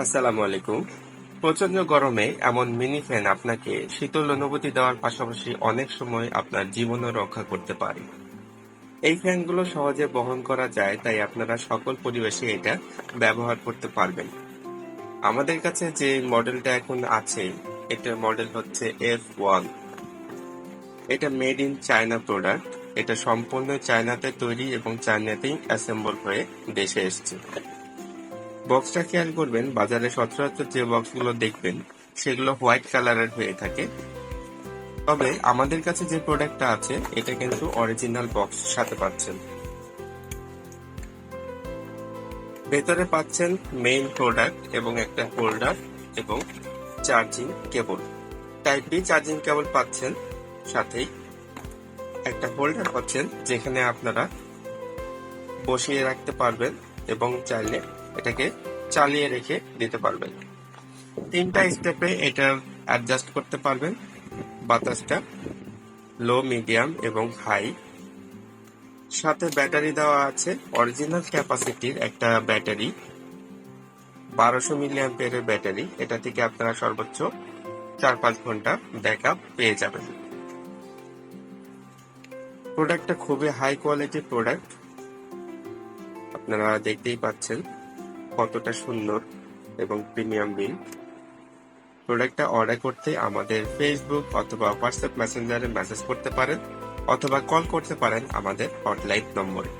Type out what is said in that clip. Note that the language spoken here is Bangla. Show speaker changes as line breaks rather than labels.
আসসালামু আলাইকুম। প্রচন্ড গরমে এমন মিনি ফ্যান আপনাকে শীতল অনুভূতি দেওয়ার পাশাপাশি অনেক সময় আপনার জীবনও রক্ষা করতে পারে। এই ফ্যানগুলো সহজে বহন করা যায়, তাই আপনারা সকল পরিবেশে এটা ব্যবহার করতে পারবেন। আমাদের কাছে যে মডেলটা এখন আছে, এটার মডেল হচ্ছে F1। এটা মেড ইন চায়না প্রোডাক্ট। এটা সম্পূর্ণ চায়নাতে তৈরি এবং চায়নাতেই অ্যাসেম্বল হয়ে দেশে এসেছে। বক্সটা খেয়াল করবেন, বাজারে সচরাচর যে বক্সগুলো দেখবেন সেগুলো হোয়াইট কালারের হয়ে থাকে। তবে আমাদের কাছে যে প্রোডাক্টটা আছে এটা কিন্তু অরিজিনাল বক্স সাথে পাচ্ছেন। ভেতরে পাচ্ছেন মেইন প্রোডাক্ট এবং একটা হোল্ডার এবং charging cable. Type B charging cable পাচ্ছেন, সাথেই একটা হোল্ডার পাচ্ছেন যেখানে আপনারা বসিয়ে রাখতে পারবেন এবং চাইলে এটাকে চালিয়ে রেখে দিতে পারবেন। 3টা স্টেপে এটা অ্যাডজাস্ট করতে পারবেন বাতাসটা, লো, মিডিয়াম এবং হাই। সাথে ব্যাটারি দেওয়া আছে, অরিজিনাল ক্যাপাসিটির একটা ব্যাটারি, 1200 মিলি অ্যাম্পিয়ারের ব্যাটারি। এটা থেকে আপনারা সর্বোচ্চ 4-5 ঘন্টা ব্যাকআপ পেয়ে যাবেন। প্রোডাক্টটা খুবই হাই কোয়ালিটির প্রোডাক্ট, আপনারা দেখতেই পাচ্ছেন কতটা সুন্দর এবং প্রিমিয়াম বিল। প্রোডাক্টটা অর্ডার করতে আমাদের ফেসবুক অথবা হোয়াটসঅ্যাপ মেসেঞ্জারে মেসেজ করতে পারেন অথবা কল করতে পারেন আমাদের হটলাইন নম্বরে।